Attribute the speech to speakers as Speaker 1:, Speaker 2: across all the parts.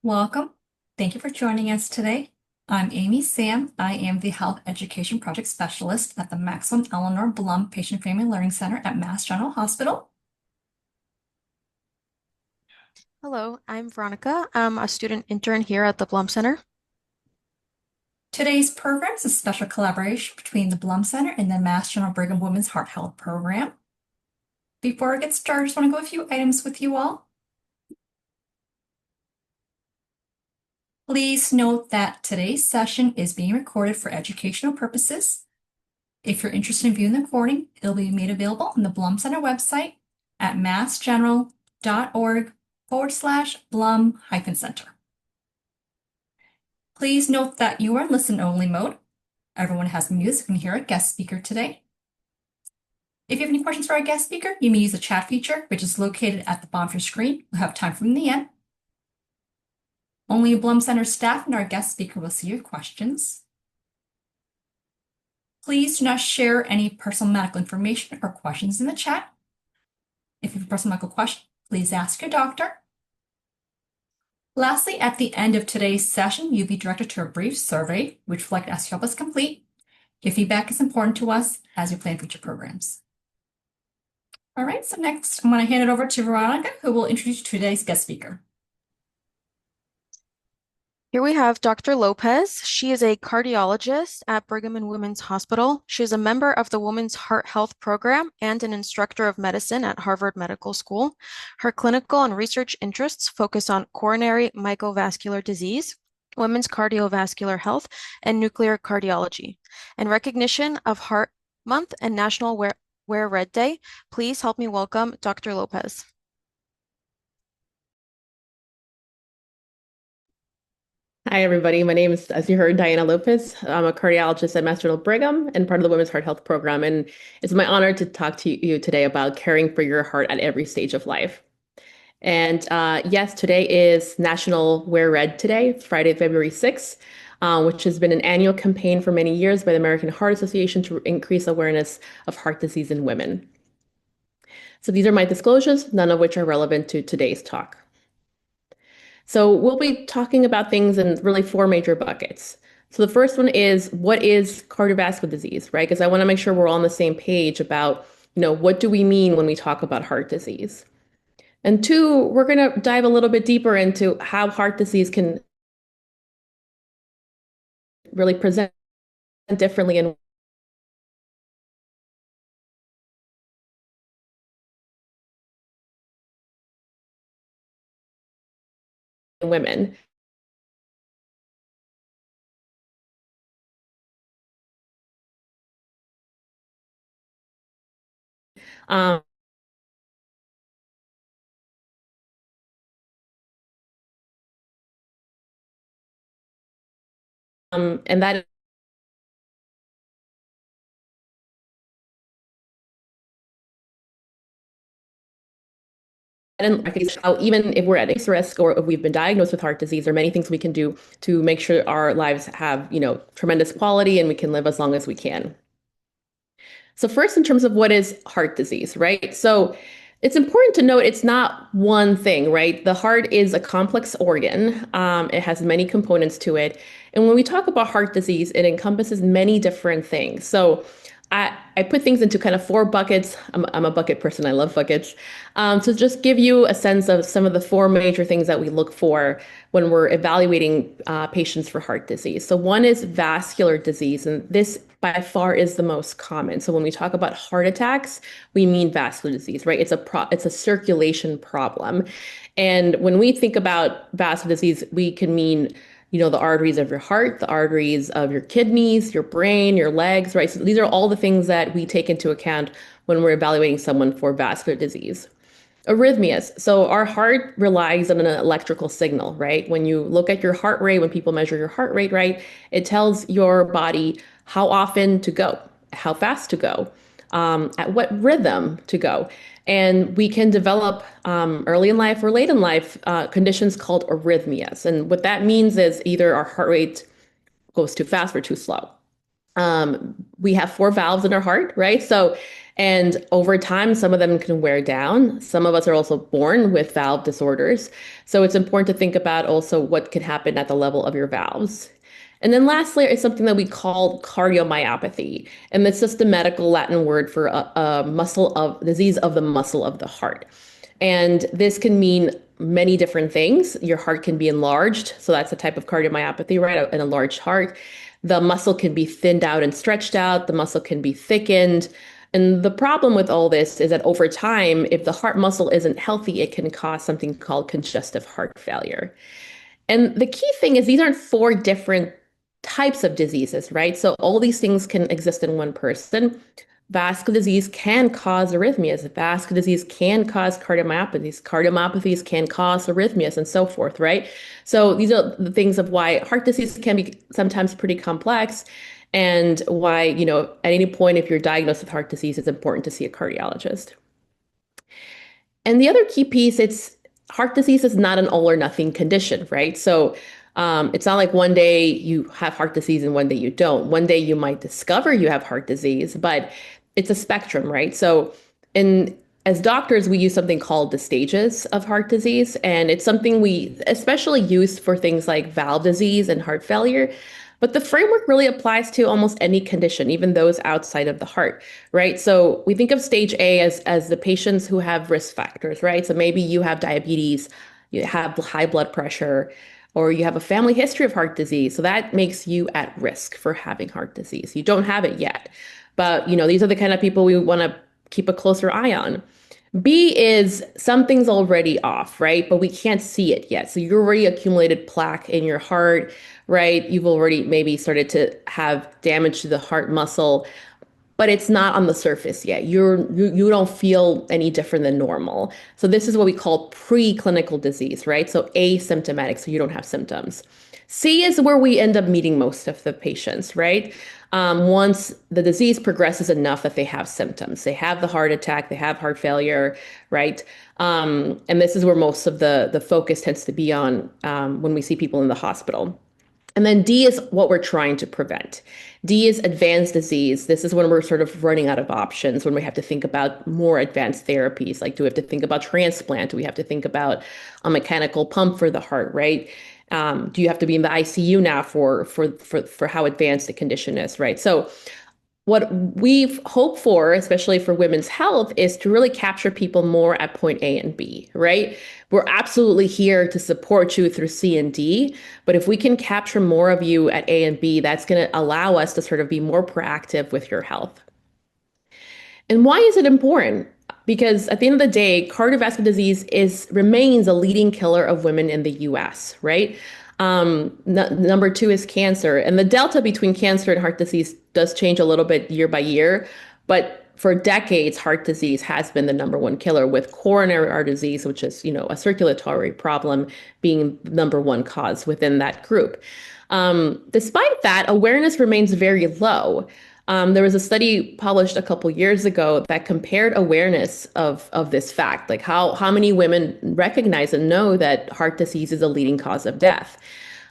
Speaker 1: Welcome. Thank you for joining us today. I'm Amy Sam. I am the Health Education Project Specialist at the Maxwell Eleanor Blum Patient Family Learning Center at Mass General Hospital.
Speaker 2: Hello, I'm Veronica. I'm a student intern here at the Blum Center.
Speaker 1: Today's program is a special collaboration between the Blum Center and the Mass General Brigham Women's Heart Health Program. Before I get started, I just want to go a few items with you all. Please note that today's session is being recorded for educational purposes. If you're interested in viewing the recording, it'll be made available on the Blum Center website at massgeneral.org/Blum-Center. Please note that you are in listen-only mode. Everyone has music and hear a guest speaker today. If you have any questions for our guest speaker, you may use the chat feature, which is located at the bottom of your screen. We'll have time from the end. Only Blum Center staff and our guest speaker will see your questions. Please do not share any personal medical information or questions in the chat. If you have a personal medical question, please ask your doctor. Lastly, at the end of today's session, you'll be directed to a brief survey, which we'd like to ask you to help us complete. Your feedback is important to us as we plan future programs. All right, so next I'm going to hand it over to Veronica, who will introduce today's guest speaker.
Speaker 2: Here we have Dr. Lopez. She is a cardiologist at Brigham and Women's Hospital. She is a member of the Women's Heart Health Program and an instructor of medicine at Harvard Medical School. Her clinical and research interests focus on coronary microvascular disease, women's cardiovascular health, and nuclear cardiology. In recognition of Heart Month and National Wear Red Day, please help me welcome Dr. Lopez.
Speaker 3: Hi, everybody. My name is, as you heard, Diana Lopez. I'm a cardiologist at Mass General Brigham and part of the Women's Heart Health Program. And it's my honor to talk to you today about caring for your heart at every stage of life. And yes, today is National Wear Red Today. It's Friday, February 6th, which has been an annual campaign for many years by the American Heart Association to increase awareness of heart disease in women. So these are my disclosures, none of which are relevant to today's talk. So we'll be talking about things in really four major buckets. So the first one is, what is cardiovascular disease, right? Because I want to make sure we're all on the same page about, what do we mean when we talk about heart disease? And two, we're going to dive a little bit deeper into how heart disease can really present differently in women. Um, and that and how even if we're at risk or if we've been diagnosed with heart disease, there are many things we can do to make sure our lives have, tremendous quality and we can live as long as we can. So first, in terms of what is heart disease, right? So it's important to note it's not one thing, right? The heart is a complex organ. It has many components to it. And when we talk about heart disease, it encompasses many different things. So I put things into kind of four buckets. I'm a bucket person. I love buckets. So just give you a sense of some of the four major things that we look for when we're evaluating patients for heart disease. So one is vascular disease, and this by far is the most common. So when we talk about heart attacks, we mean vascular disease, right? It's a circulation problem. And when we think about vascular disease, we can mean the arteries of your heart, the arteries of your kidneys, your brain, your legs, right? So these are all the things that we take into account when we're evaluating someone for vascular disease. Arrhythmias. So our heart relies on an electrical signal, right? When you look at your heart rate, when people measure your heart rate, right, it tells your body how often to go, how fast to go, at what rhythm to go. And we can develop early in life or late in life conditions called arrhythmias. And what that means is either our heart rate goes too fast or too slow. We have four valves in our heart, right? So And over time, some of them can wear down. Some of us are also born with valve disorders. So it's important to think about also what can happen at the level of your valves. And then lastly is something that we call cardiomyopathy. And it's just a medical Latin word for a muscle of disease of the muscle of the heart. And this can mean many different things. Your heart can be enlarged. So that's a type of cardiomyopathy, right? An enlarged heart. The muscle can be thinned out and stretched out. The muscle can be thickened. And the problem with all this is that over time, if the heart muscle isn't healthy, it can cause something called congestive heart failure. And the key thing is these aren't four different types of diseases, right? So all these things can exist in one person. Vascular disease can cause arrhythmias. Vascular disease can cause cardiomyopathies. Cardiomyopathies can cause arrhythmias and so forth, right? So these are the things of why heart disease can be sometimes pretty complex and why, at any point, if you're diagnosed with heart disease, it's important to see a cardiologist. And the other key piece, it's heart disease is not an all or nothing condition, right? So it's not like one day you have heart disease and one day you don't. One day you might discover you have heart disease, but it's a spectrum, right? So as doctors, we use something called the stages of heart disease, and it's something we especially use for things like valve disease and heart failure. But the framework really applies to almost any condition, even those outside of the heart, right? So we think of stage A as the patients who have risk factors, right? So maybe you have diabetes, you have high blood pressure, or you have a family history of heart disease. So that makes you at risk for having heart disease. You don't have it yet, but these are the kind of people we want to keep a closer eye on. B is something's already off, right? But we can't see it yet. So you already accumulated plaque in your heart, right? You've already maybe started to have damage to the heart muscle, but it's not on the surface yet. You don't feel any different than normal. So this is what we call preclinical disease, right? So asymptomatic, so you don't have symptoms. C is where we end up meeting most of the patients, right? Once the disease progresses enough that they have symptoms, they have the heart attack, they have heart failure, right? And this is where most of the focus tends to be on when we see people in the hospital. And then D is what we're trying to prevent. D is advanced disease. This is when we're sort of running out of options, when we have to think about more advanced therapies. Like, do we have to think about transplant? Do we have to think about a mechanical pump for the heart, right? Do you have to be in the ICU now for how advanced the condition is, right? So what we've hoped for, especially for women's health, is to really capture people more at point A and B, right? We're absolutely here to support you through C and D, but if we can capture more of you at A and B, that's going to allow us to sort of be more proactive with your health. And why is it important? Because at the end of the day, cardiovascular disease remains a leading killer of women in the US, right? Number two is cancer. And the delta between cancer and heart disease does change a little bit year by year. But for decades, heart disease has been the number one killer, with coronary heart disease, which is, a circulatory problem, being the number one cause within that group. Despite that, awareness remains very low. There was a study published a couple years ago that compared awareness of this fact, like how many women recognize and know that heart disease is a leading cause of death.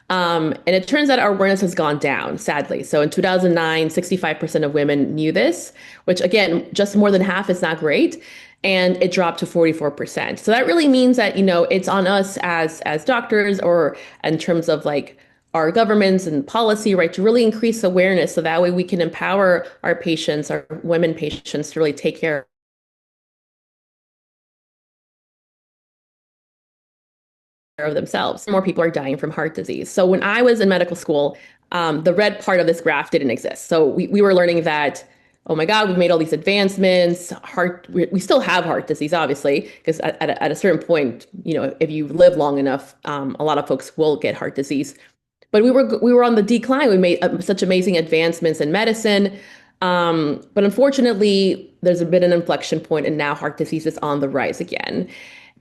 Speaker 3: And it turns out our awareness has gone down, sadly. So in 2009, 65% of women knew this, which again, just more than half is not great. And it dropped to 44%. So that really means that, it's on us as doctors, or in terms of like our governments and policy, right, to really increase awareness so that way we can empower our patients, our women patients, to really take care of themselves. More people are dying from heart disease. So when I was in medical school, the red part of this graph didn't exist. So we were learning that, oh my God, we've made all these advancements. We still have heart disease, obviously, because at a certain point, if you live long enough, a lot of folks will get heart disease. But we were on the decline. We made such amazing advancements in medicine. But unfortunately, there's been an inflection point, and now heart disease is on the rise again.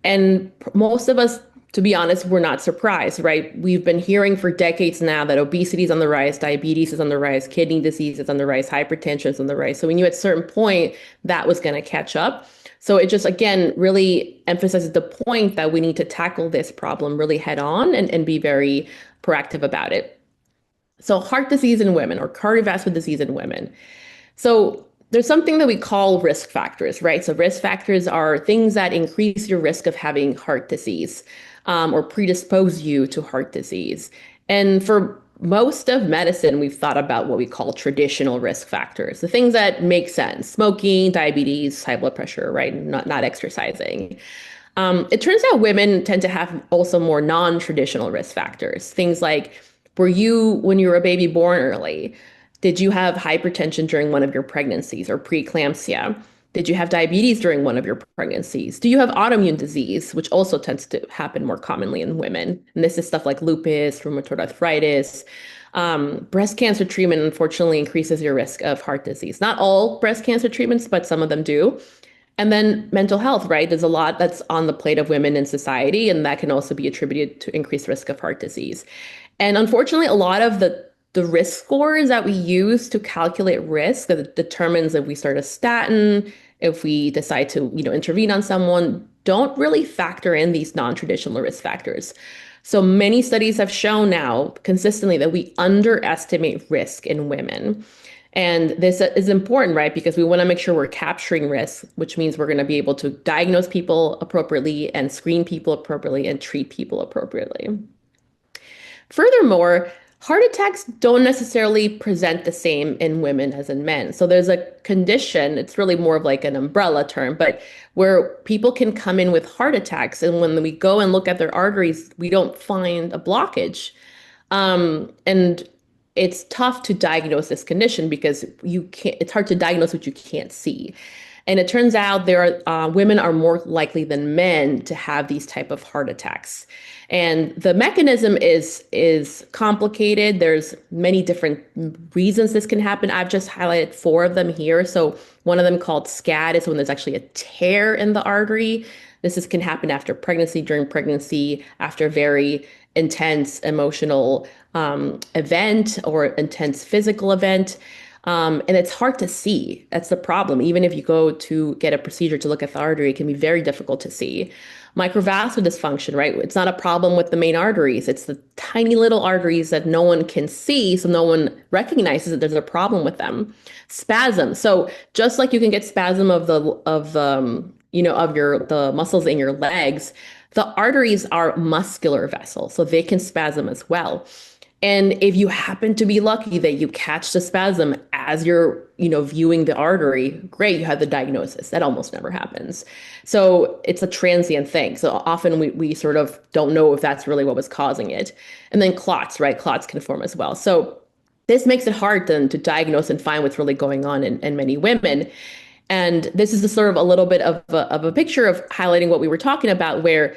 Speaker 3: And most of us, to be honest, we're not surprised, right? We've been hearing for decades now that obesity is on the rise, diabetes is on the rise, kidney disease is on the rise, hypertension is on the rise. So we knew at a certain point that was going to catch up. So it just, again, really emphasizes the point that we need to tackle this problem really head on and be very proactive about it. So heart disease in women, or cardiovascular disease in women. So there's something that we call risk factors, right? So risk factors are things that increase your risk of having heart disease, or predispose you to heart disease. And for most of medicine, we've thought about what we call traditional risk factors, the things that make sense: smoking, diabetes, high blood pressure, right? Not exercising. It turns out women tend to have also more non-traditional risk factors. Things like, when you were a baby born early, did you have hypertension during one of your pregnancies or preeclampsia? Did you have diabetes during one of your pregnancies? Do you have autoimmune disease, which also tends to happen more commonly in women? And this is stuff like lupus, rheumatoid arthritis. Breast cancer treatment, unfortunately, increases your risk of heart disease. Not all breast cancer treatments, but some of them do. And then mental health, right? There's a lot that's on the plate of women in society, and that can also be attributed to increased risk of heart disease. And unfortunately, a lot of the risk scores that we use to calculate risk that determines if we start a statin, if we decide to, intervene on someone, don't really factor in these non-traditional risk factors. So many studies have shown now consistently that we underestimate risk in women. And this is important, right? Because we want to make sure we're capturing risk, which means we're going to be able to diagnose people appropriately and screen people appropriately and treat people appropriately. Furthermore, heart attacks don't necessarily present the same in women as in men. So there's a condition, it's really more of like an umbrella term, but where people can come in with heart attacks. And when we go and look at their arteries, we don't find a blockage. And it's tough to diagnose this condition because it's hard to diagnose what you can't see. And it turns out women are more likely than men to have these type of heart attacks. And the mechanism is complicated. There's many different reasons this can happen. I've just highlighted 4 of them here. So one of them, called SCAD, is when there's actually a tear in the artery. Can happen after pregnancy, during pregnancy, after very intense emotional event or intense physical event. And it's hard to see. That's the problem. Even if you go to get a procedure to look at the artery, it can be very difficult to see. Microvascular dysfunction, right? It's not a problem with the main arteries. It's the tiny little arteries that no one can see, so no one recognizes that there's a problem with them. Spasm. So just like you can get spasm of the muscles in your legs, the arteries are muscular vessels, so they can spasm as well. And if you happen to be lucky that you catch the spasm as you're, viewing the artery, great, you have the diagnosis. That almost never happens. So it's a transient thing. So often we sort of don't know if that's really what was causing it. And then clots, right? Clots can form as well. So this makes it hard then to diagnose and find what's really going on in many women. And this is sort of a little bit of a picture of highlighting what we were talking about, where,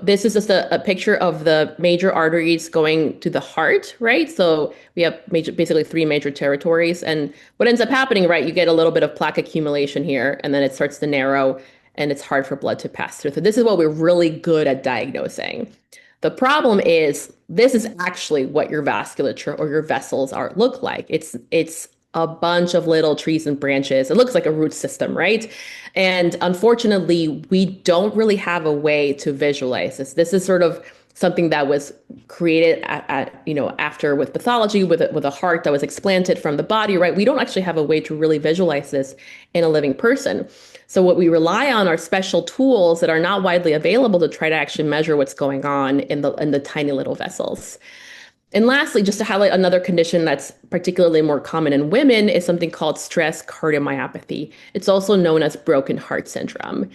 Speaker 3: this is just a picture of the major arteries going to the heart, right? So we have basically 3 major territories. And what ends up happening, right, you get a little bit of plaque accumulation here, and then it starts to narrow, and it's hard for blood to pass through. So this is what we're really good at diagnosing. The problem is this is actually what your vasculature or your vessels look like. It's a bunch of little trees and branches. It looks like a root system, right? And unfortunately, we don't really have a way to visualize this. This is sort of something that was created after with pathology, with a heart that was explanted from the body, right? We don't actually have a way to really visualize this in a living person. So what we rely on are special tools that are not widely available to try to actually measure what's going on in the tiny little vessels. And lastly, just to highlight another condition that's particularly more common in women, is something called stress cardiomyopathy. It's also known as broken heart syndrome.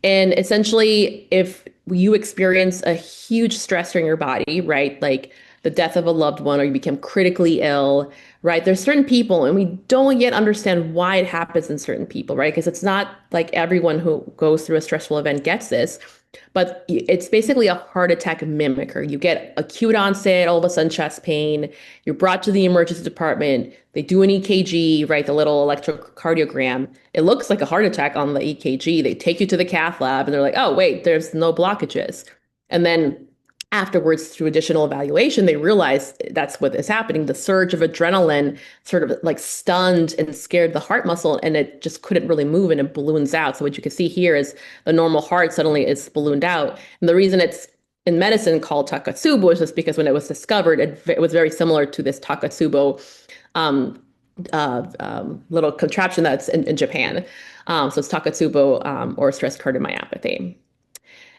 Speaker 3: And essentially, if you experience a huge stressor in your body, right, like the death of a loved one, or you become critically ill, right, there's certain people, and we don't yet understand why it happens in certain people, right? Because it's not like everyone who goes through a stressful event gets this. But it's basically a heart attack mimicker. You get acute onset, all of a sudden chest pain. You're brought to the emergency department. They do an EKG, right? The little electrocardiogram. It looks like a heart attack on the EKG. They take you to the cath lab and they're like, oh, wait, there's no blockages. And then afterwards, through additional evaluation, they realized that's what is happening. The surge of adrenaline sort of like stunned and scared the heart muscle, and it just couldn't really move, and it balloons out. So what you can see here is the normal heart suddenly is ballooned out. And the reason it's in medicine called Takotsubo is just because when it was discovered, it was very similar to this Takotsubo little contraption that's in Japan. So it's Takotsubo or stress cardiomyopathy.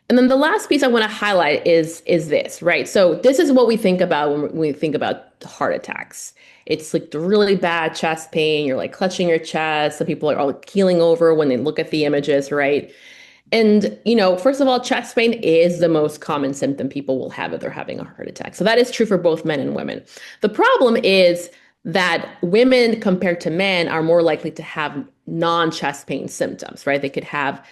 Speaker 3: And then the last piece I want to highlight is this, right? So this is what we think about when we think about heart attacks. It's like the really bad chest pain. You're like clutching your chest. Some people are all keeling over when they look at the images, right? And, first of all, chest pain is the most common symptom people will have if they're having a heart attack. So that is true for both men and women. The problem is that women compared to men are more likely to have non-chest pain symptoms, right? They could have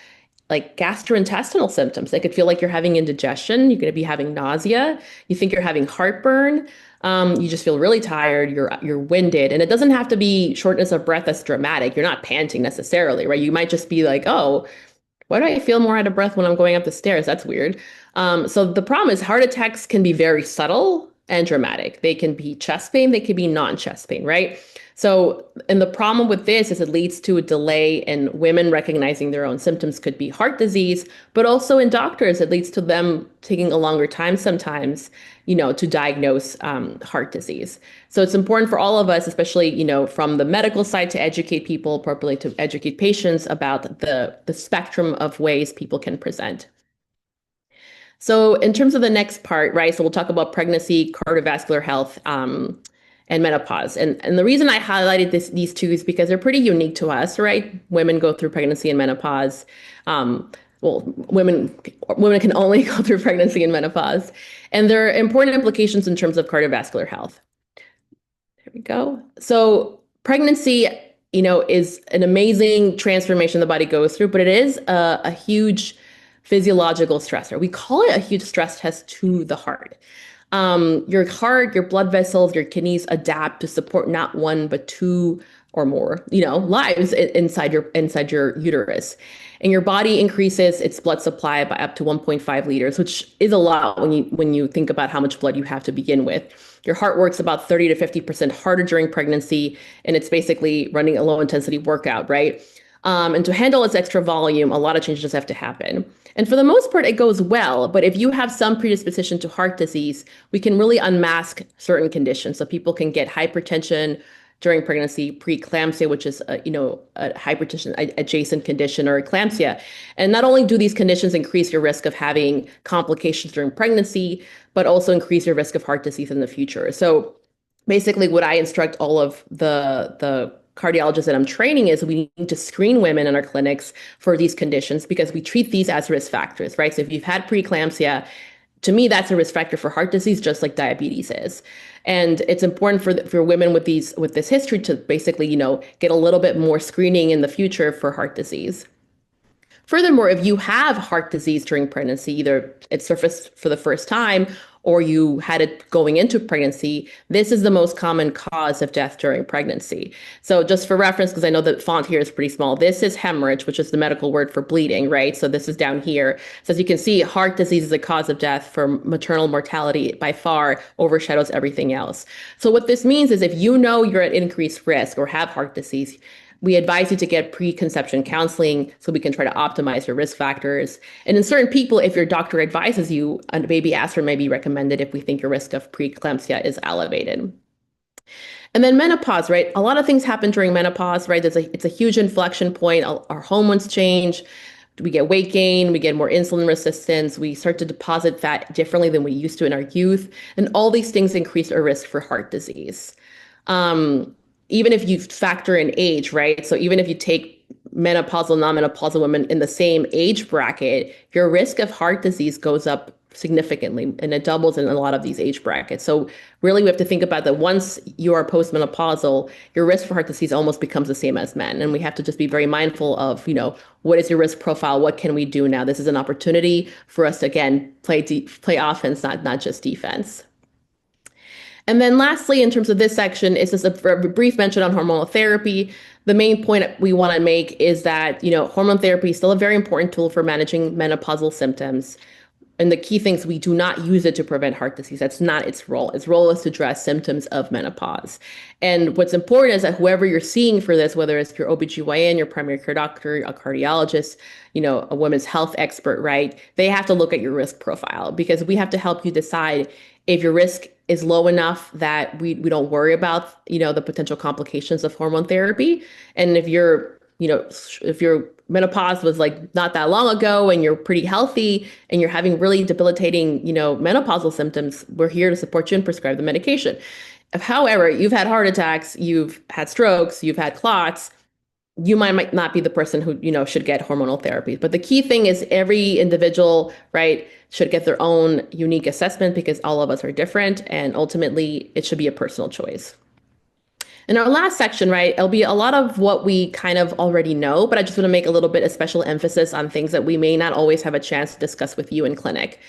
Speaker 3: like gastrointestinal symptoms. They could feel like you're having indigestion. You're going to be having nausea. You think you're having heartburn. You just feel really tired. You're winded, and it doesn't have to be shortness of breath that's dramatic. You're not panting necessarily, right? You might just be like, oh, why do I feel more out of breath when I'm going up the stairs? That's weird. So the problem is heart attacks can be very subtle and dramatic. They can be chest pain. They can be non-chest pain, right? So, and the problem with this is it leads to a delay in women recognizing their own symptoms. Could be heart disease, but also in doctors, it leads to them taking a longer time sometimes, to diagnose heart disease. So it's important for all of us, especially, from the medical side, to educate people appropriately, to educate patients about the spectrum of ways people can present. So in terms of the next part, right, so we'll talk about pregnancy, cardiovascular health, and menopause. And the reason I highlighted these two is because they're pretty unique to us, right? Women go through pregnancy and menopause. Women can only go through pregnancy and menopause. And there are important implications in terms of cardiovascular health. There we go. So pregnancy, is an amazing transformation the body goes through, but it is a huge physiological stressor. We call it a huge stress test to the heart. Your heart, your blood vessels, your kidneys adapt to support not one, but two or more, lives inside your uterus. And your body increases its blood supply by up to 1.5 liters, which is a lot when you think about how much blood you have to begin with. Your heart works about 30 to 50% harder during pregnancy, and it's basically running a low intensity workout, right? And to handle its extra volume, a lot of changes have to happen. And for the most part, it goes well. But if you have some predisposition to heart disease, we can really unmask certain conditions. So people can get hypertension during pregnancy, preeclampsia, which is a hypertension adjacent condition, or eclampsia. And not only do these conditions increase your risk of having complications during pregnancy, but also increase your risk of heart disease in the future. So basically what I instruct all of the cardiologists that I'm training is we need to screen women in our clinics for these conditions because we treat these as risk factors, right? So if you've had preeclampsia, to me, that's a risk factor for heart disease, just like diabetes is. And it's important for women with this history to basically, get a little bit more screening in the future for heart disease. Furthermore, if you have heart disease during pregnancy, either it surfaced for the first time or you had it going into pregnancy, this is the most common cause of death during pregnancy. So just for reference, because I know the font here is pretty small, this is hemorrhage, which is the medical word for bleeding, right? So this is down here. So as you can see, heart disease is a cause of death for maternal mortality, by far overshadows everything else. So what this means is if you know you're at increased risk or have heart disease, we advise you to get preconception counseling so we can try to optimize your risk factors. And in certain people, if your doctor advises you, a baby aspirin may be recommended if we think your risk of preeclampsia is elevated. And then menopause, right? A lot of things happen during menopause, right? It's a huge inflection point. Our hormones change. We get weight gain, we get more insulin resistance, we start to deposit fat differently than we used to in our youth. And all these things increase our risk for heart disease. Even if you factor in age, right? So even if you take menopausal, non-menopausal women in the same age bracket, your risk of heart disease goes up significantly, and it doubles in a lot of these age brackets. So really we have to think about that once you are postmenopausal, your risk for heart disease almost becomes the same as men. And we have to just be very mindful of, what is your risk profile? What can we do now? This is an opportunity for us to, again, play offense, not just defense. And then lastly, in terms of this section, is just a brief mention on hormonal therapy. The main point we want to make is that, hormone therapy is still a very important tool for managing menopausal symptoms. And the key things, we do not use it to prevent heart disease. That's not its role. Its role is to address symptoms of menopause. And what's important is that whoever you're seeing for this, whether it's your OBGYN, your primary care doctor, a cardiologist, a women's health expert, right? They have to look at your risk profile because we have to help you decide if your risk is low enough that we don't worry about, the potential complications of hormone therapy. And if if your menopause was like not that long ago and you're pretty healthy and you're having really debilitating, menopausal symptoms, we're here to support you and prescribe the medication. If, however, you've had heart attacks, you've had strokes, you've had clots, you might not be the person who, should get hormonal therapy. But the key thing is every individual, right, should get their own unique assessment because all of us are different. And ultimately, it should be a personal choice. In our last section, right, it'll be a lot of what we kind of already know, but I just want to make a little bit of special emphasis on things that we may not always have a chance to discuss with you in clinic.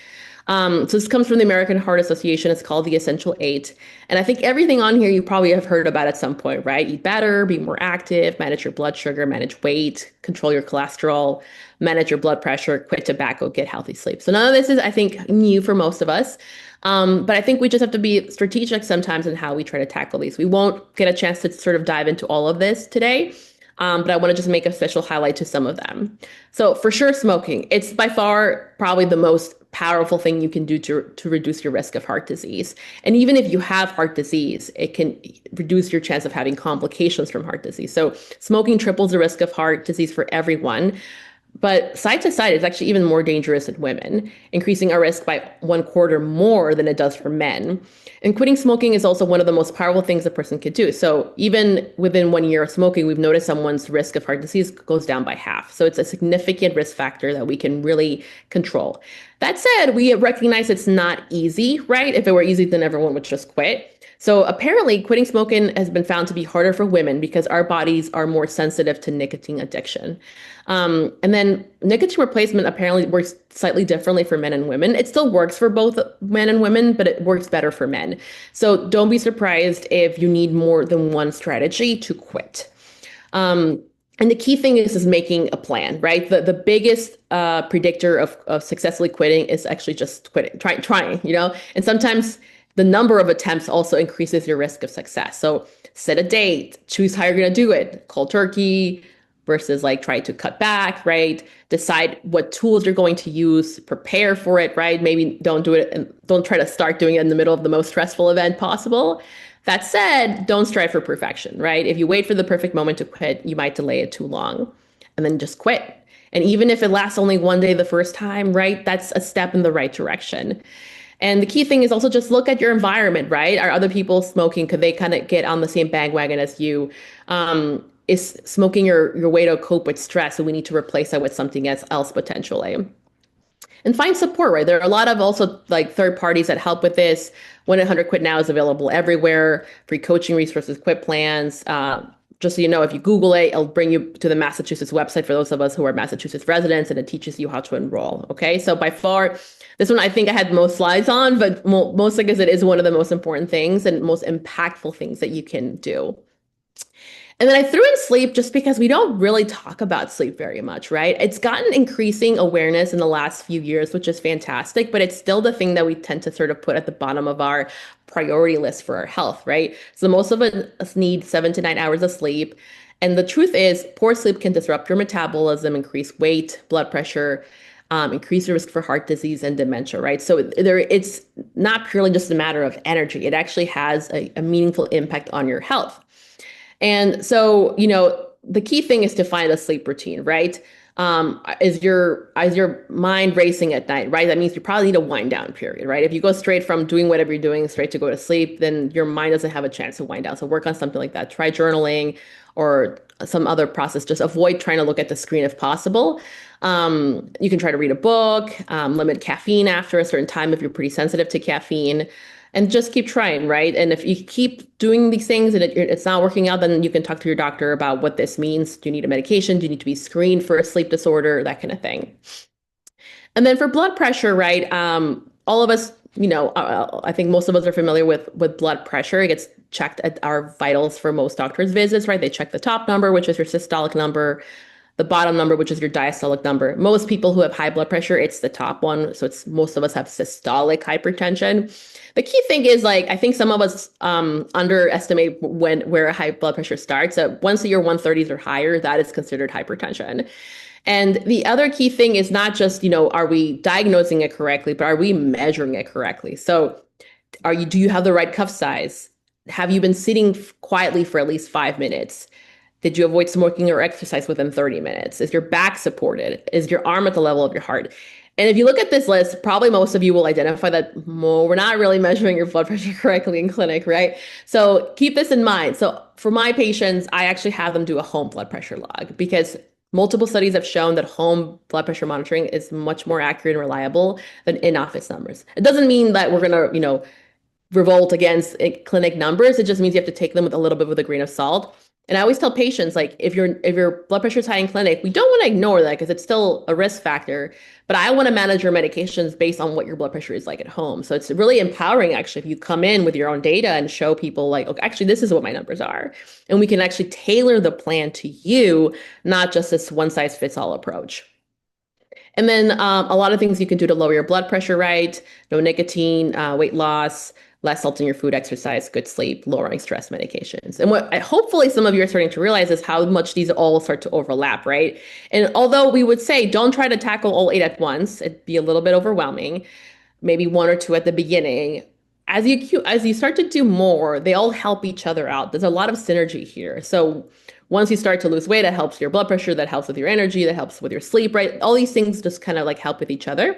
Speaker 3: So this comes from the American Heart Association. It's called the Essential Eight. And I think everything on here you probably have heard about at some point, right? Eat better, be more active, manage your blood sugar, manage weight, control your cholesterol, manage your blood pressure, quit tobacco, get healthy sleep. So none of this is, I think, new for most of us. But I think we just have to be strategic sometimes in how we try to tackle these. We won't get a chance to sort of dive into all of this today. But I want to just make a special highlight to some of them. So for sure, smoking. It's by far probably the most powerful thing you can do to reduce your risk of heart disease. And even if you have heart disease, it can reduce your chance of having complications from heart disease. So smoking triples the risk of heart disease for everyone. But side to side, it's actually even more dangerous in women, increasing our risk by 1/4 more than it does for men. And quitting smoking is also one of the most powerful things a person could do. So even within 1 year of smoking, we've noticed someone's risk of heart disease goes down by half. So it's a significant risk factor that we can really control. That said, we recognize it's not easy, right? If it were easy, then everyone would just quit. So apparently quitting smoking has been found to be harder for women because our bodies are more sensitive to nicotine addiction. And then nicotine replacement apparently works slightly differently for men and women. It still works for both men and women, but it works better for men. So don't be surprised if you need more than one strategy to quit. And the key thing is making a plan, right? The biggest predictor of successfully quitting is actually just quitting, trying, and sometimes the number of attempts also increases your risk of success. So set a date, choose how you're going to do it, cold turkey versus like try to cut back, right? Decide what tools you're going to use, prepare for it, right? Maybe don't do it and don't try to start doing it in the middle of the most stressful event possible. That said, don't strive for perfection, right? If you wait for the perfect moment to quit, you might delay it too long and then just quit. And even if it lasts only one day the first time, right? That's a step in the right direction. And the key thing is also just look at your environment, right? Are other people smoking? Could they kind of get on the same bandwagon as you? Is smoking your way to cope with stress? So we need to replace that with something else potentially. And find support, right? There are a lot of also like third parties that help with this. 1-800-QUIT-NOW is available everywhere. Free coaching resources, quit plans. Just so you know, if you Google it, it'll bring you to the Massachusetts website for those of us who are Massachusetts residents, and it teaches you how to enroll. Okay, so by far, this one I think I had most slides on, but mostly because it is one of the most important things and most impactful things that you can do. And then I threw in sleep just because we don't really talk about sleep very much, right? It's gotten increasing awareness in the last few years, which is fantastic, but it's still the thing that we tend to sort of put at the bottom of our priority list for our health, right? So most of us need 7 to 9 hours of sleep. And the truth is, poor sleep can disrupt your metabolism, increase weight, blood pressure, increase your risk for heart disease and dementia, right? So it's not purely just a matter of energy. It actually has a meaningful impact on your health. And so, the key thing is to find a sleep routine, right? Is your mind racing at night, right? That means you probably need a wind down period, right? If you go straight from doing whatever you're doing straight to go to sleep, then your mind doesn't have a chance to wind down. So work on something like that. Try journaling or some other process. Just avoid trying to look at the screen if possible. You can try to read a book, limit caffeine after a certain time if you're pretty sensitive to caffeine. And just keep trying, right? And if you keep doing these things and it's not working out, then you can talk to your doctor about what this means. Do you need a medication? Do you need to be screened for a sleep disorder? That kind of thing. And then for blood pressure, right? All of us, I think most of us are familiar with blood pressure. It gets checked at our vitals for most doctors' visits, right? They check the top number, which is your systolic number, the bottom number, which is your diastolic number. Most people who have high blood pressure, it's the top one. So most of us have systolic hypertension. The key thing is, I think some of us underestimate where high blood pressure starts. So once your 130s or higher, that is considered hypertension. And the other key thing is not just, are we diagnosing it correctly, but are we measuring it correctly? So Do you have the right cuff size? Have you been sitting quietly for at least 5 minutes? Did you avoid smoking or exercise within 30 minutes? Is your back supported? Is your arm at the level of your heart? And if you look at this list, probably most of you will identify that we're not really measuring your blood pressure correctly in clinic, right? So keep this in mind. So for my patients, I actually have them do a home blood pressure log because multiple studies have shown that home blood pressure monitoring is much more accurate and reliable than in-office numbers. It doesn't mean that we're going to, revolt against clinic numbers. It just means you have to take them with a little bit with a grain of salt. And I always tell patients, like, if your blood pressure is high in clinic, we don't want to ignore that because it's still a risk factor. But I want to manage your medications based on what your blood pressure is like at home. So it's really empowering, actually, if you come in with your own data and show people, like, okay, actually, this is what my numbers are. And we can actually tailor the plan to you, not just this one size fits all approach. And then a lot of things you can do to lower your blood pressure, right? No nicotine, weight loss, less salt in your food, exercise, good sleep, lowering stress medications. And what hopefully some of you are starting to realize is how much these all start to overlap, right? And although we would say don't try to tackle all 8 at once, it'd be a little bit overwhelming, maybe 1 or 2 at the beginning. As you start to do more, they all help each other out. There's a lot of synergy here. So once you start to lose weight, that helps your blood pressure, that helps with your energy, that helps with your sleep, right? All these things just kind of like help with each other.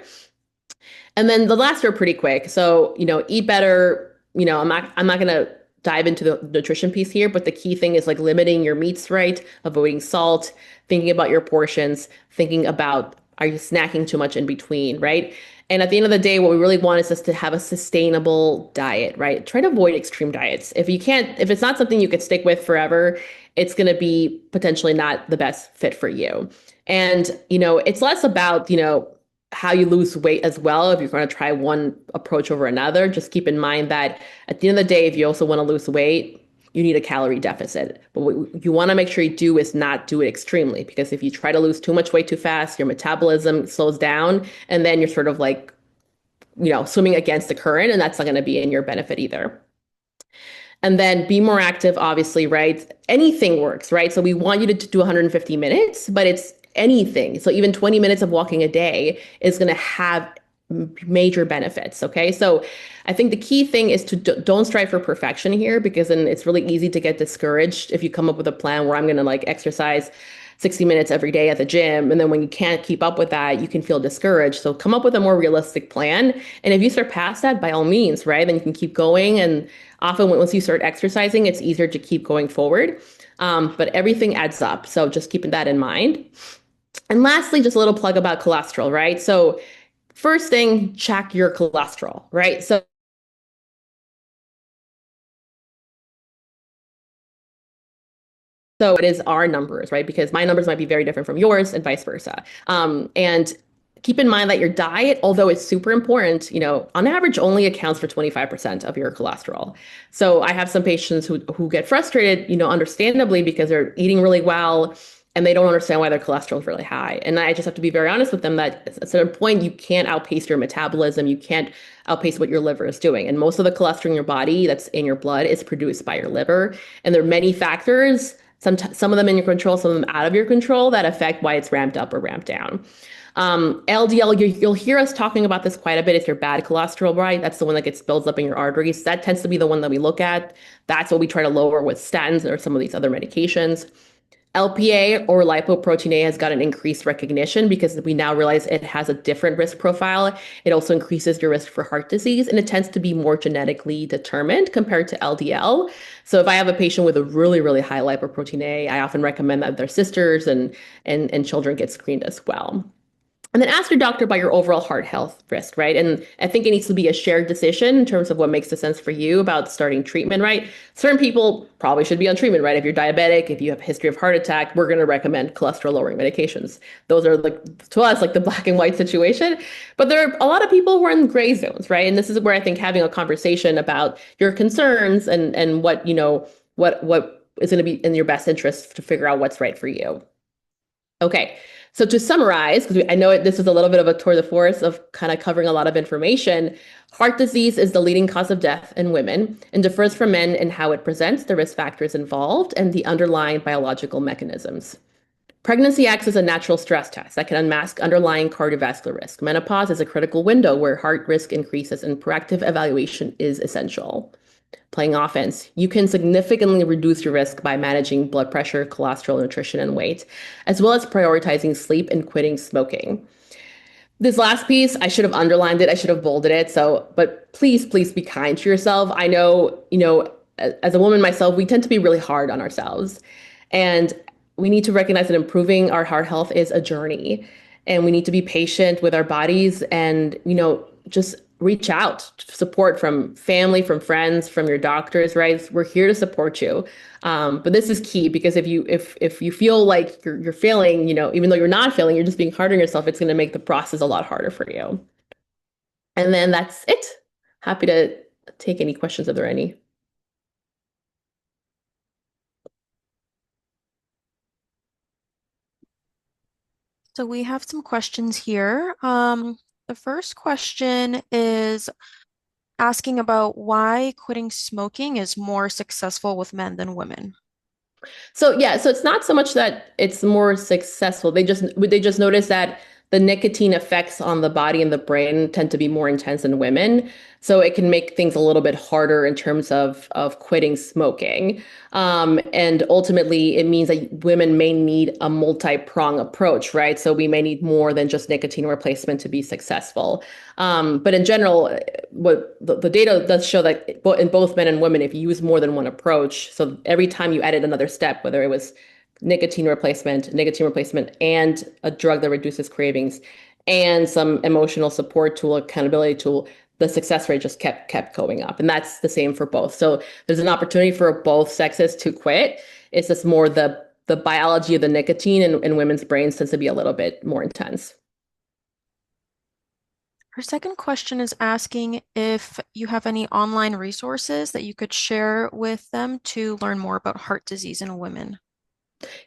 Speaker 3: And then the last are pretty quick. So, eat better. I'm not going to dive into the nutrition piece here, but the key thing is like limiting your meats, right? Avoiding salt, thinking about your portions, thinking about, are you snacking too much in between, right? And at the end of the day, what we really want is just to have a sustainable diet, right? Try to avoid extreme diets. If it's not something you could stick with forever, it's going to be potentially not the best fit for you. And, it's less about, how you lose weight as well. If you're going to try one approach over another, just keep in mind that at the end of the day, if you also want to lose weight, you need a calorie deficit. But what you want to make sure you do is not do it extremely, because if you try to lose too much weight too fast, your metabolism slows down, and then you're sort of like, swimming against the current, and that's not going to be in your benefit either. And then be more active, obviously, right? Anything works, right? So we want you to do 150 minutes, but it's anything. So even 20 minutes of walking a day is going to have major benefits. Okay. So I think the key thing is to don't strive for perfection here, because then it's really easy to get discouraged if you come up with a plan where I'm going to like exercise 60 minutes every day at the gym. And then when you can't keep up with that, you can feel discouraged. So come up with a more realistic plan. And if you surpass that, by all means, right, then you can keep going. And often once you start exercising, it's easier to keep going forward. But everything adds up. So just keeping that in mind. And lastly, just a little plug about cholesterol, right? So first thing, check your cholesterol, right? So it is our numbers, right? Because my numbers might be very different from yours and vice versa. And keep in mind that your diet, although it's super important, on average only accounts for 25% of your cholesterol. So I have some patients who get frustrated, understandably, because they're eating really well and they don't understand why their cholesterol is really high. And I just have to be very honest with them that at a certain point, you can't outpace your metabolism. You can't outpace what your liver is doing. And most of the cholesterol in your body that's in your blood is produced by your liver. And there are many factors, some of them in your control, some of them out of your control, that affect why it's ramped up or ramped down. LDL, you'll hear us talking about this quite a bit. It's your bad cholesterol, right? That's the one that gets builds up in your arteries. That tends to be the one that we look at. That's what we try to lower with statins or some of these other medications. LPA, or lipoprotein A, has got an increased recognition because we now realize it has a different risk profile. It also increases your risk for heart disease, and it tends to be more genetically determined compared to LDL. So if I have a patient with a really, really high lipoprotein A, I often recommend that their sisters and children get screened as well. And then ask your doctor about your overall heart health risk, right? And I think it needs to be a shared decision in terms of what makes the sense for you about starting treatment, right? Certain people probably should be on treatment, right? If you're diabetic, if you have a history of heart attack, we're going to recommend cholesterol lowering medications. Those are to us, like the black and white situation. But there are a lot of people who are in gray zones, right? And this is where I think having a conversation about your concerns and what is going to be in your best interest to figure out what's right for you. Okay. So to summarize, because I know this is a little bit of a tour de force of kind of covering a lot of information, heart disease is the leading cause of death in women and differs from men in how it presents, the risk factors involved, and the underlying biological mechanisms. Pregnancy acts as a natural stress test that can unmask underlying cardiovascular risk. Menopause is a critical window where heart risk increases and proactive evaluation is essential. Playing offense, you can significantly reduce your risk by managing blood pressure, cholesterol, nutrition, and weight, as well as prioritizing sleep and quitting smoking. This last piece, I should have underlined it. I should have bolded it. So, but please be kind to yourself. I know, as a woman myself, we tend to be really hard on ourselves. And we need to recognize that improving our heart health is a journey. And we need to be patient with our bodies and, just reach out to support from family, from friends, from your doctors, right? We're here to support you. But this is key because if you feel like you're failing, even though you're not failing, you're just being hard on yourself, it's going to make the process a lot harder for you. And then that's it. Happy to take any questions if there are any.
Speaker 2: So we have some questions here. The first question is asking about why quitting smoking is more successful with men than women.
Speaker 3: So yeah, so it's not so much that it's more successful. They just notice that the nicotine effects on the body and the brain tend to be more intense in women. So it can make things a little bit harder in terms of quitting smoking. And ultimately, it means that women may need a multi-prong approach, right? So we may need more than just nicotine replacement to be successful. But in general, what the data does show that in both men and women, if you use more than one approach, so every time you added another step, whether it was nicotine replacement, and a drug that reduces cravings, and some emotional support tool, accountability tool, the success rate just kept going up. And that's the same for both. So there's an opportunity for both sexes to quit. It's just more the biology of the nicotine in women's brains tends to be a little bit more intense.
Speaker 2: Our second question is asking if you have any online resources that you could share with them to learn more about heart disease in women.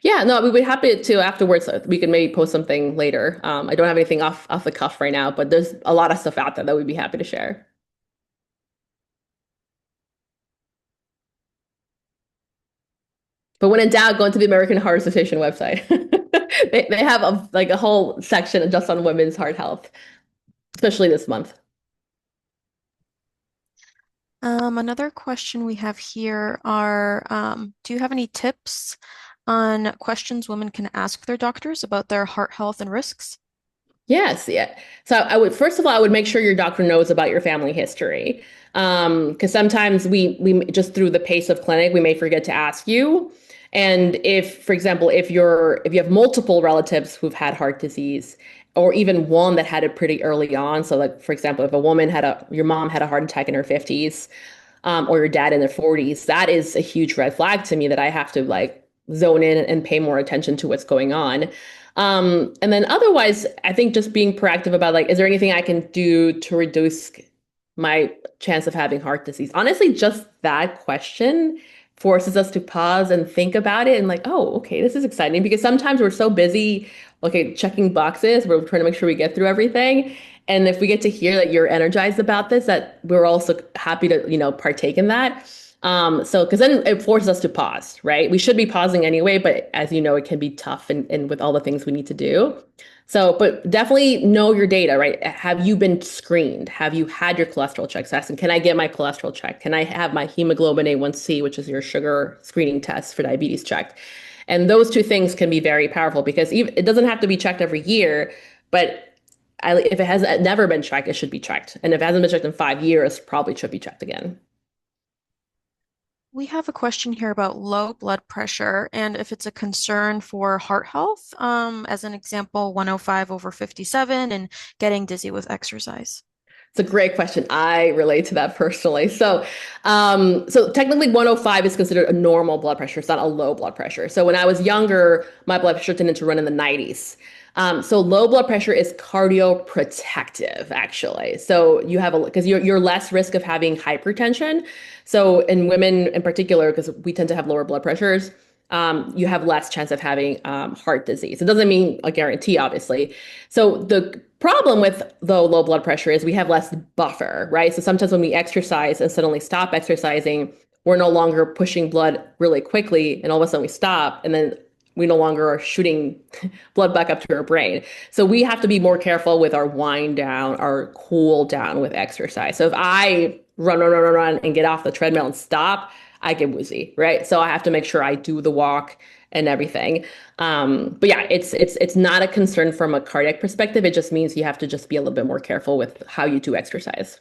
Speaker 3: Yeah, no, we'd be happy to afterwards. We can maybe post something later. I don't have anything off the cuff right now, but there's a lot of stuff out there that we'd be happy to share. But when in doubt, go into the American Heart Association website. They have a whole section just on women's heart health, especially this month.
Speaker 2: Another question we have here are, do you have any tips on questions women can ask their doctors about their heart health and risks?
Speaker 3: Yes, yeah. So first of all, I would make sure your doctor knows about your family history. Because sometimes we just through the pace of clinic, we may forget to ask you. And if, for example, if you have multiple relatives who've had heart disease, or even one that had it pretty early on. So like, for example, if your mom had a heart attack in her 50s, or your dad in their 40s, that is a huge red flag to me that I have to like zone in and pay more attention to what's going on. And then otherwise, I think just being proactive about like, is there anything I can do to reduce my chance of having heart disease? Honestly, just that question forces us to pause and think about it and like, oh, okay, this is exciting because sometimes we're so busy, okay, checking boxes, we're trying to make sure we get through everything. And if we get to hear that you're energized about this, that we're also happy to, partake in that. So because then it forces us to pause, right? We should be pausing anyway, but as you know, it can be tough and with all the things we need to do. So, but definitely know your data, right? Have you been screened? Have you had your cholesterol checks? Asking, can I get my cholesterol checked? Can I have my hemoglobin A1C, which is your sugar screening test for diabetes, checked? And those two things can be very powerful because it doesn't have to be checked every year, but if it has never been checked, it should be checked. And if it hasn't been checked in 5 years, probably should be checked again.
Speaker 2: We have a question here about low blood pressure and if it's a concern for heart health. As an example, 105 over 57 and getting dizzy with exercise.
Speaker 3: It's a great question. I relate to that personally. So technically 105 is considered a normal blood pressure. It's not a low blood pressure. So when I was younger, my blood pressure tended to run in the 90s. So low blood pressure is cardioprotective, actually. So because you're less risk of having hypertension. So in women in particular, because we tend to have lower blood pressures, you have less chance of having heart disease. It doesn't mean a guarantee, obviously. So the problem with the low blood pressure is we have less buffer, right? So sometimes when we exercise and suddenly stop exercising, we're no longer pushing blood really quickly, and all of a sudden we stop, and then we no longer are shooting blood back up to our brain. So we have to be more careful with our wind down, our cool down with exercise. So if I run and get off the treadmill and stop, I get woozy, right? So I have to make sure I do the walk and everything. But yeah, it's not a concern from a cardiac perspective. It just means you have to just be a little bit more careful with how you do exercise.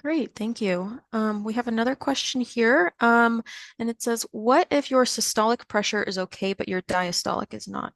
Speaker 2: Great, thank you. We have another question here, and it says, what if your systolic pressure is okay, but your diastolic is not?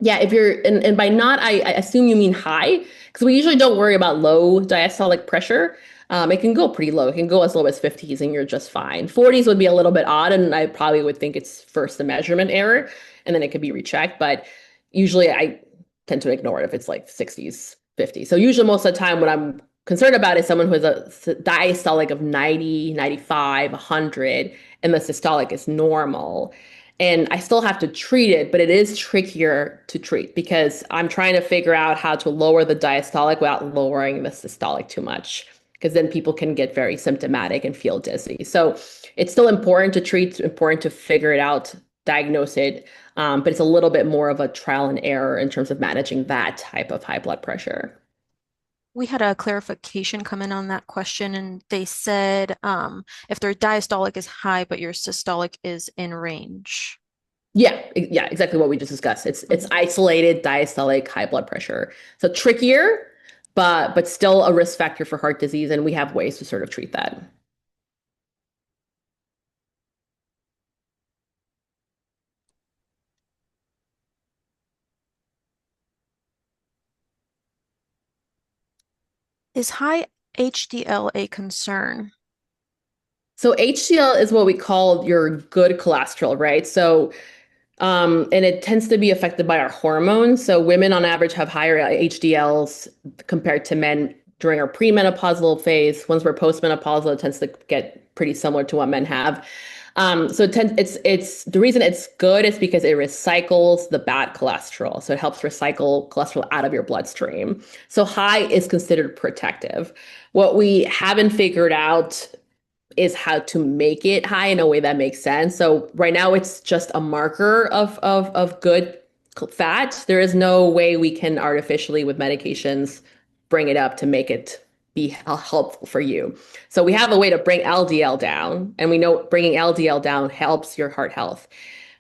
Speaker 3: Yeah, if you're, and by not, I assume you mean high, because we usually don't worry about low diastolic pressure. It can go pretty low. It can go as low as 50s and you're just fine. 40s would be a little bit odd, and I probably would think it's first a measurement error, and then it could be rechecked. But usually I tend to ignore it if it's like 60s, 50s. So usually most of the time what I'm concerned about is someone who has a diastolic of 90, 95, 100, and the systolic is normal. And I still have to treat it, but it is trickier to treat because I'm trying to figure out how to lower the diastolic without lowering the systolic too much, because then people can get very symptomatic and feel dizzy. So it's still important to treat, important to figure it out, diagnose it, but it's a little bit more of a trial and error in terms of managing that type of high blood pressure.
Speaker 2: We had a clarification come in on that question, and they said if their diastolic is high, but your systolic is in range.
Speaker 3: Yeah, exactly what we just discussed. It's isolated diastolic high blood pressure. So trickier, but still a risk factor for heart disease, and we have ways to sort of treat that.
Speaker 2: Is high HDL a concern?
Speaker 3: So HDL is what we call your good cholesterol, right? So and it tends to be affected by our hormones. So women on average have higher HDLs compared to men during our premenopausal phase. Once we're postmenopausal, it tends to get pretty similar to what men have. So it's the reason it's good is because it recycles the bad cholesterol. So it helps recycle cholesterol out of your bloodstream. So high is considered protective. What we haven't figured out is how to make it high in a way that makes sense. So right now it's just a marker of good fat. There is no way we can artificially with medications bring it up to make it be helpful for you. So we have a way to bring LDL down, and we know bringing LDL down helps your heart health.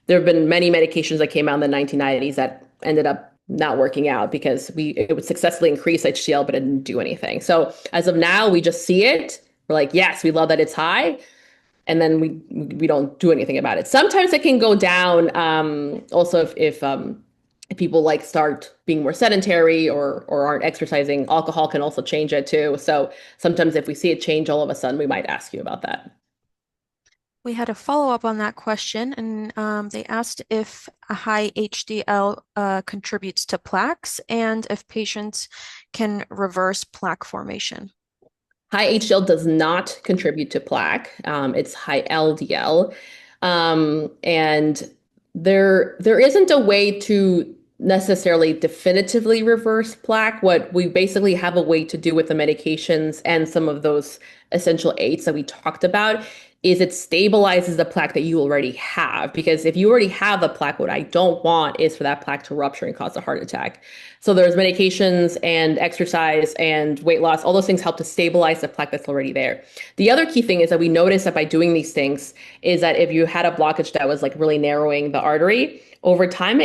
Speaker 3: There have been many medications that came out in the 1990s that ended up not working out because it would successfully increase HDL, but it didn't do anything. So as of now, we just see it. We're like, yes, we love that it's high, and then we don't do anything about it. Sometimes it can go down. Also, if people like start being more sedentary or aren't exercising, alcohol can also change it too. So sometimes if we see it change all of a sudden, we might ask you about that.
Speaker 2: We had a follow-up on that question, and they asked if a high HDL contributes to plaques and if patients can reverse plaque formation.
Speaker 3: High HDL does not contribute to plaque. It's high LDL. And there isn't a way to necessarily definitively reverse plaque. What we basically have a way to do with the medications and some of those essential aids that we talked about is it stabilizes the plaque that you already have. Because if you already have the plaque, what I don't want is for that plaque to rupture and cause a heart attack. So there's medications and exercise and weight loss. All those things help to stabilize the plaque that's already there. The other key thing is that we notice that by doing these things is that if you had a blockage that was like really narrowing the artery, over time,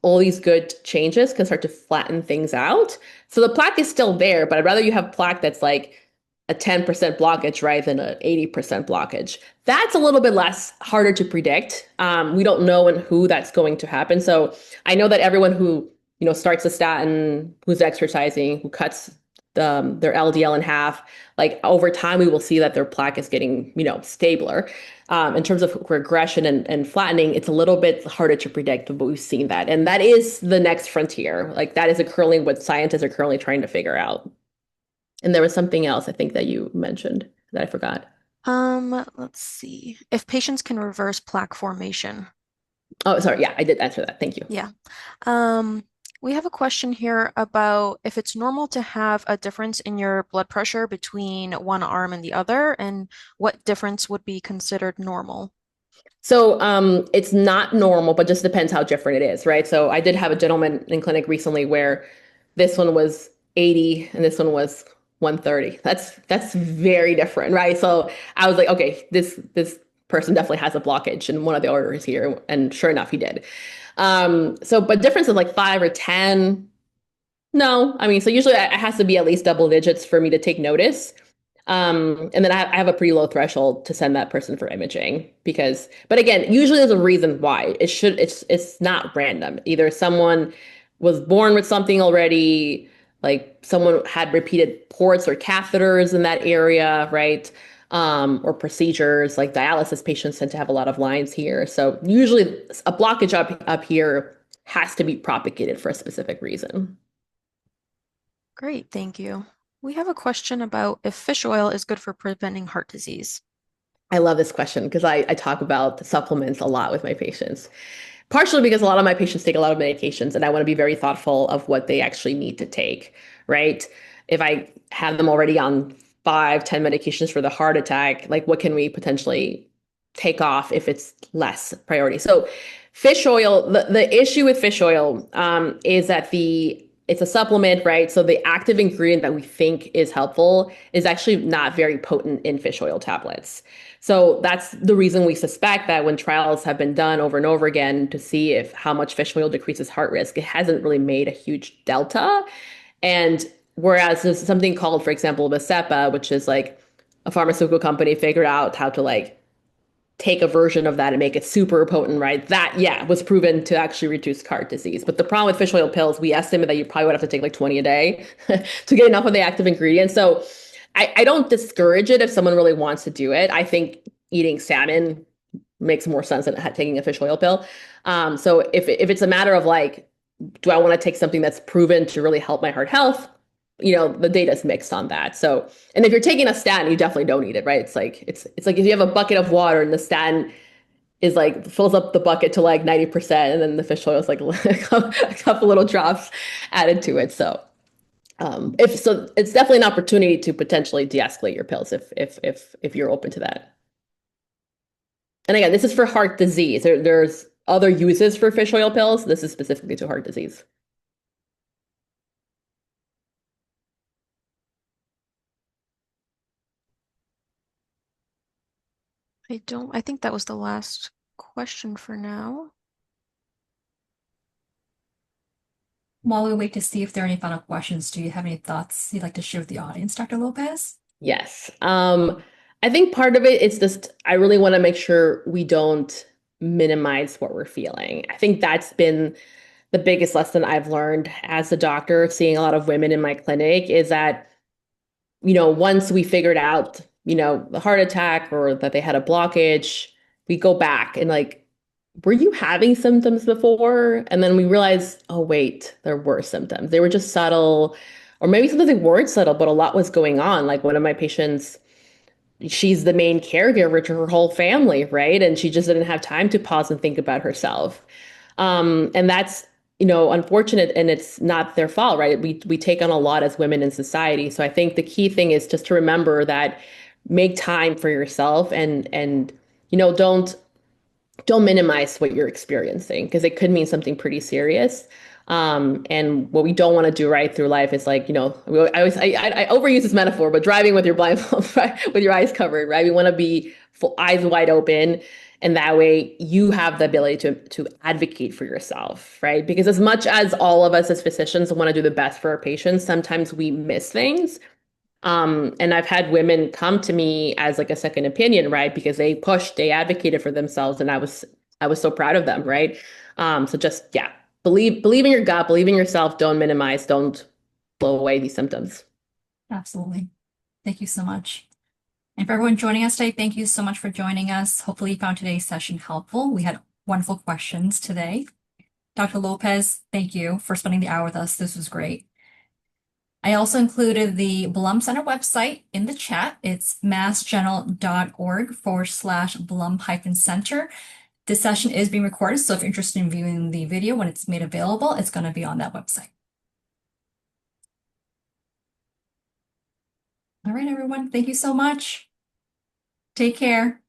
Speaker 3: all these good changes can start to flatten things out. So the plaque is still there, but I'd rather you have plaque that's like a 10% blockage, right, than an 80% blockage. That's a little bit less harder to predict. We don't know in who that's going to happen. So I know that everyone who, starts a statin, who's exercising, who cuts their LDL in half, like over time, we will see that their plaque is getting, stabler. In terms of regression and flattening, it's a little bit harder to predict, but we've seen that. And that is the next frontier. Like that is currently what scientists are currently trying to figure out. And there was something else I think that you mentioned that I forgot.
Speaker 2: Let's see. If patients can reverse plaque formation.
Speaker 3: Oh, sorry. Yeah, I did answer that. Thank you.
Speaker 2: Yeah. We have a question here about if it's normal to have a difference in your blood pressure between one arm and the other, and what difference would be considered normal.
Speaker 3: So it's not normal, but just depends how different it is, right? So I did have a gentleman in clinic recently where this one was 80 and this one was 130. That's very different, right? So I was like, okay, this person definitely has a blockage in one of the arteries here, and sure enough, he did. But difference of like 5 or 10, no. I mean, so usually it has to be at least double digits for me to take notice. And then I have a pretty low threshold to send that person for imaging because, but again, usually there's a reason why. It's not random. Either someone was born with something already, like someone had repeated ports or catheters in that area, right? Or procedures, like dialysis patients tend to have a lot of lines here. So usually a blockage up here has to be propagated for a specific reason.
Speaker 2: Great, thank you. We have a question about if fish oil is good for preventing heart disease.
Speaker 3: I love this question because I talk about supplements a lot with my patients. Partially because a lot of my patients take a lot of medications and I want to be very thoughtful of what they actually need to take, right? If I have them already on 5, 10 medications for the heart attack, like what can we potentially take off if it's less priority? So fish oil, the issue with fish oil is that it's a supplement, right? So the active ingredient that we think is helpful is actually not very potent in fish oil tablets. So that's the reason we suspect that when trials have been done over and over again to see if how much fish oil decreases heart risk, it hasn't really made a huge delta. And whereas there's something called, for example, Vasepa, which is like a pharmaceutical company figured out how to like take a version of that and make it super potent, right? That, yeah, was proven to actually reduce heart disease. But the problem with fish oil pills, we estimate that you probably would have to take like 20 a day to get enough of the active ingredient. So I don't discourage it if someone really wants to do it. I think eating salmon makes more sense than taking a fish oil pill. So if it's a matter of like, do I want to take something that's proven to really help my heart health? The data's mixed on that. So, and if you're taking a statin, you definitely don't need it, right? It's like if you have a bucket of water and the statin is like fills up the bucket to like 90%, and then the fish oil is like a couple little drops added to it. So, it's definitely an opportunity to potentially de-escalate your pills if you're open to that. And again, this is for heart disease. There's other uses for fish oil pills. This is specifically to heart disease.
Speaker 2: I think that was the last question for now.
Speaker 1: While we wait to see if there are any final questions, do you have any thoughts you'd like to share with the audience, Dr. Lopez?
Speaker 3: Yes. I think part of it is just I really want to make sure we don't minimize what we're feeling. I think that's been the biggest lesson I've learned as a doctor, seeing a lot of women in my clinic, is that, once we figured out, the heart attack or that they had a blockage, we go back and like, were you having symptoms before? And then we realize, oh, wait, there were symptoms. They were just subtle, or maybe sometimes they weren't subtle, but a lot was going on. Like one of my patients, she's the main caregiver to her whole family, right? And she just didn't have time to pause and think about herself. And that's, unfortunate, and it's not their fault, right? We take on a lot as women in society. So I think the key thing is just to remember that make time for yourself and don't minimize what you're experiencing because it could mean something pretty serious. And what we don't want to do right through life is like, I overuse this metaphor, but driving with your blindfold, right, with your eyes covered, right? We want to be eyes wide open. And that way you have the ability to advocate for yourself, right? Because as much as all of us as physicians want to do the best for our patients, sometimes we miss things. And I've had women come to me as like a second opinion, right? Because they advocated for themselves, and I was so proud of them, right? So just yeah, believe in your gut, believe in yourself, don't minimize, don't blow away these symptoms.
Speaker 1: Absolutely. Thank you so much. And for everyone joining us today, thank you so much for joining us. Hopefully you found today's session helpful. We had wonderful questions today. Dr. Lopez, thank you for spending the hour with us. This was great. I also included the Blum Center website in the chat. It's massgeneral.org/Blum-Center. This session is being recorded, so if you're interested in viewing the video when it's made available, it's going to be on that website. All right, everyone. Thank you so much. Take care.